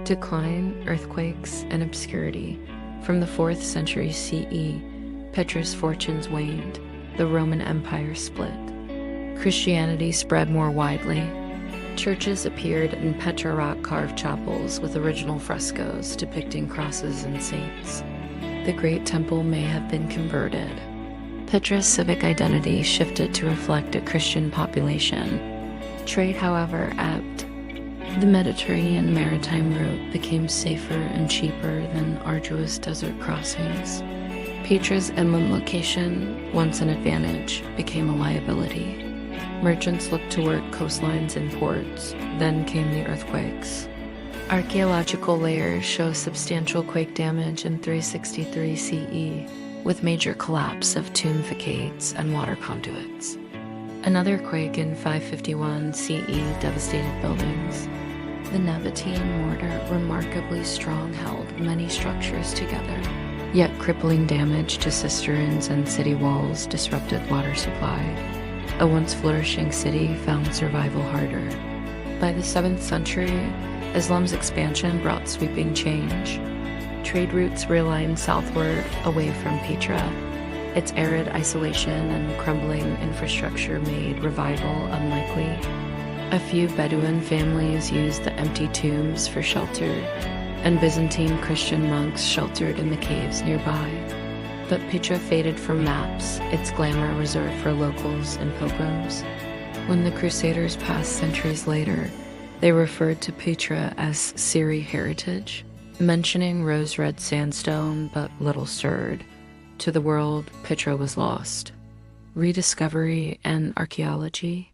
Decline, earthquakes, and obscurity. From the 4th century CE, Petra's fortunes waned. The Roman Empire split. Christianity spread more widely. Churches appeared in Petra rock-carved chapels with original frescoes depicting crosses and saints. The Great Temple may have been converted. Petra's civic identity shifted to reflect a Christian population. Trade, however, ebbed. The Mediterranean maritime route became safer and cheaper than arduous desert crossings. Petra's inland location, once an advantage, became a liability. Merchants looked toward coastlines and ports. Then came the earthquakes. Archaeological layers show substantial quake damage in 363 CE, with major collapse of tomb facades and water conduits. Another quake in 551 CE devastated buildings. The Nabatean mortar, remarkably strong, held many structures together, yet crippling damage to cisterns and city walls disrupted water supply. A once flourishing city found survival harder. By the 7th century, Islam's expansion brought sweeping change. Trade routes realigned southward away from Petra. Its arid isolation and crumbling infrastructure made revival unlikely. A few Bedouin families used the empty tombs for shelter, and Byzantine Christian monks sheltered in the caves nearby. But Petra faded from maps, its glamour reserved for locals and pilgrims. When the Crusaders passed centuries later, they referred to Petra as Syri heritage, mentioning rose-red sandstone but little stirred. To the world, Petra was lost. Rediscovery and archaeology.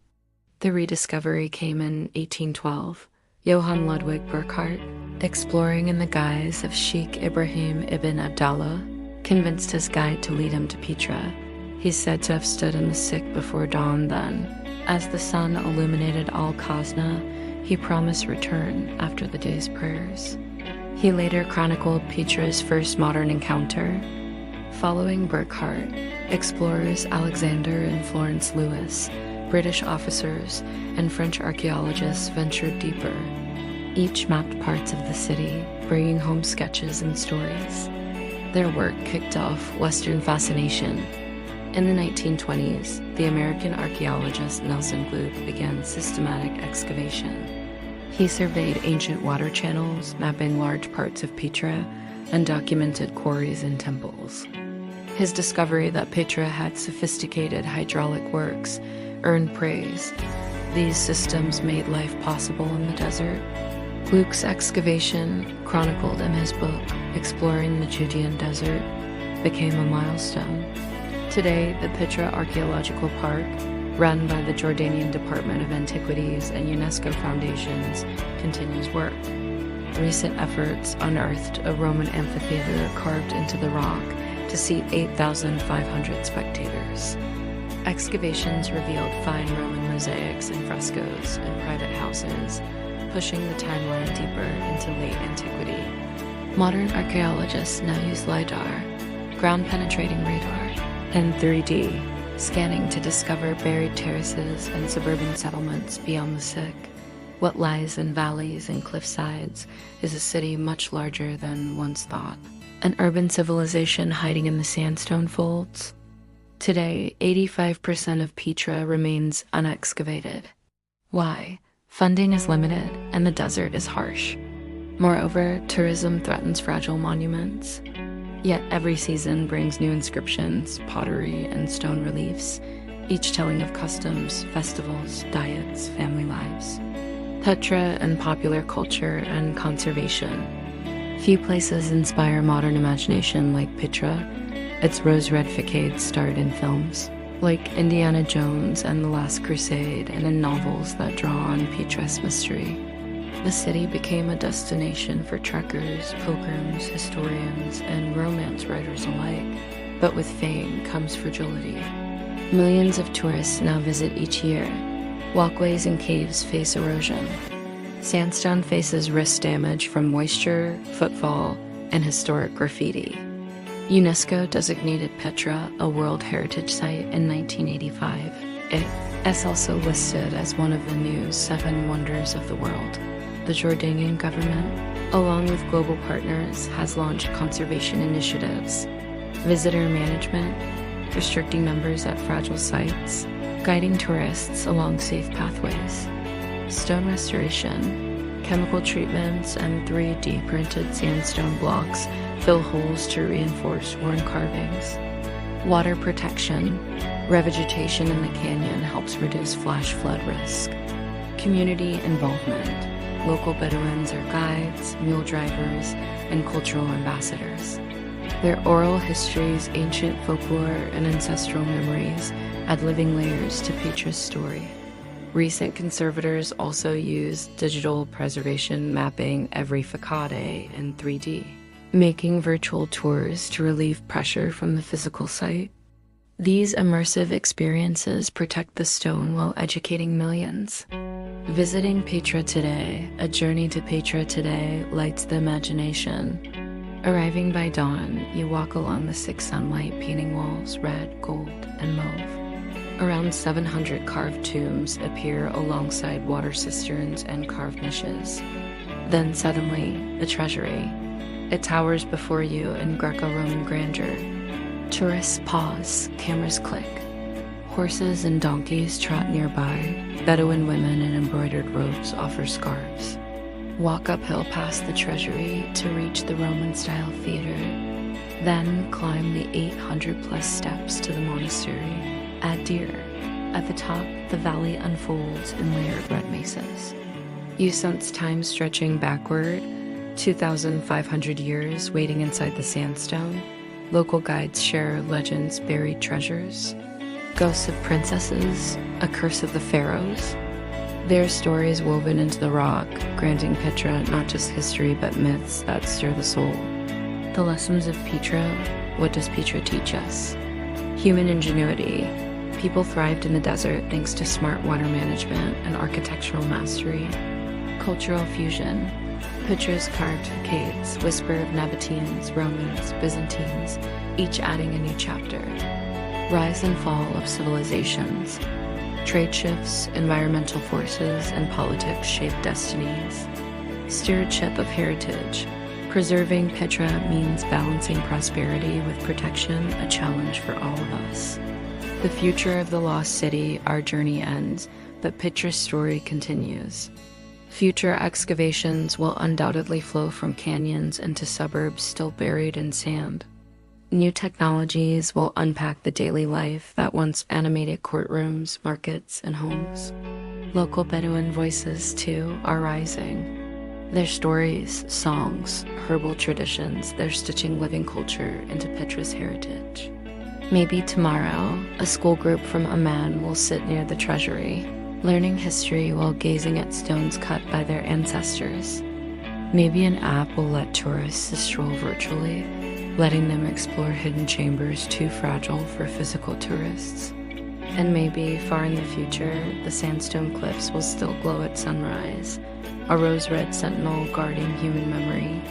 The rediscovery came in 1812. Johann Ludwig Burckhardt, exploring in the guise of Sheikh Ibrahim ibn Abdallah, convinced his guide to lead him to Petra. He's said to have stood in the sick before dawn then. As the sun illuminated Al-Khazneh, he promised return after the day's prayers. He later chronicled Petra's first modern encounter. Following Burckhardt, explorers Alexander and Florence Lewis, British officers, and French archaeologists ventured deeper. Each mapped parts of the city, bringing home sketches and stories. Their work kicked off Western fascination. In the 1920s, the American archaeologist Nelson Gluck began systematic excavation. He surveyed ancient water channels, mapping large parts of Petra, and documented quarries and temples. His discovery that Petra had sophisticated hydraulic works earned praise. These systems made life possible in the desert. Gluck's excavation, chronicled in his book Exploring the Judean Desert, became a milestone. Today, the Petra Archaeological Park, run by the Jordanian Department of Antiquities and UNESCO Foundations, continues work. Recent efforts unearthed a Roman amphitheater carved into the rock to seat 8,500 spectators. Excavations revealed fine Roman mosaics and frescoes in private houses, pushing the timeline deeper into late antiquity. Modern archaeologists now use LiDAR, ground-penetrating radar, and 3D scanning to discover buried terraces and suburban settlements beyond the sick. What lies in valleys and cliffsides is a city much larger than once thought. An urban civilization hiding in the sandstone folds. Today, 85% of Petra remains unexcavated. Why? Funding is limited and the desert is harsh. Moreover, tourism threatens fragile monuments. Yet every season brings new inscriptions, pottery, and stone reliefs, each telling of customs, festivals, diets, family lives. Petra and popular culture and conservation. Few places inspire modern imagination like Petra. Its rose-red facades starred in films, like Indiana Jones and The Last Crusade, and in novels that draw on Petra's mystery. The city became a destination for trekkers, pilgrims, historians, and romance writers alike. But with fame comes fragility. Millions of tourists now visit each year. Walkways and caves face erosion. Sandstone faces risk damage from moisture, footfall, and historic graffiti. UNESCO designated Petra a World Heritage Site in 1985. It is also listed as one of the new 7 Wonders of the World. the Jordanian government, along with global partners, has launched conservation initiatives, visitor management, restricting numbers at fragile sites, guiding tourists along safe pathways, stone restoration, chemical treatments, and 3D printed sandstone blocks fill holes to reinforce worn carvings. Water protection, revegetation in the canyon helps reduce flash flood risk. Community involvement, local Bedouins are guides, mule drivers, and cultural ambassadors. Their oral histories, ancient folklore, and ancestral memories add living layers to Petra's story. Recent conservators also use digital preservation, mapping every facade in 3D, making virtual tours to relieve pressure from the physical site. These immersive experiences protect the stone while educating millions. Visiting Petra today, a journey to Petra today lights the imagination. Arriving by dawn, you walk along the 6 sunlight painting walls red, gold, and mauve. Around 700 carved tombs appear alongside water cisterns and carved niches. Then suddenly, the Treasury. It towers before you in Greco-Roman grandeur. Tourists pause, cameras click. Horses and donkeys trot nearby. Bedouin women in embroidered robes offer scarves. Walk uphill past the Treasury to reach the Roman-style theater. Then climb the 800-plus steps to the Monastery. At Deer. At the top, the valley unfolds in layered red mesas. You sense time stretching backward, 2,500 years waiting inside the sandstone. Local guides share legends, buried treasures, ghosts of princesses, a curse of the pharaohs. Their stories woven into the rock, granting Petra not just history but myths that stir the soul. The lessons of Petra. What does Petra teach us? Human ingenuity. People thrived in the desert thanks to smart water management and architectural mastery. Cultural fusion. Petra's carved facades whisper of Nabateans, Romans, Byzantines, each adding a new chapter. Rise and fall of civilizations. Trade shifts, environmental forces, and politics shape destinies. Stewardship of heritage. Preserving Petra means balancing prosperity with protection, a challenge for all of us. The future of the lost city, our journey ends, but Petra's story continues. Future excavations will undoubtedly flow from canyons into suburbs still buried in sand. New technologies will unpack the daily life that once animated courtrooms, markets, and homes. Local Bedouin voices, too, are rising. Their stories, songs, herbal traditions, they're stitching living culture into Petra's heritage. Maybe tomorrow, a school group from Amman will sit near the Treasury, learning history while gazing at stones cut by their ancestors. Maybe an app will let tourists stroll virtually, letting them explore hidden chambers too fragile for physical tourists. And maybe, far in the future, the sandstone cliffs will still glow at sunrise, a rose-red sentinel guarding human memory.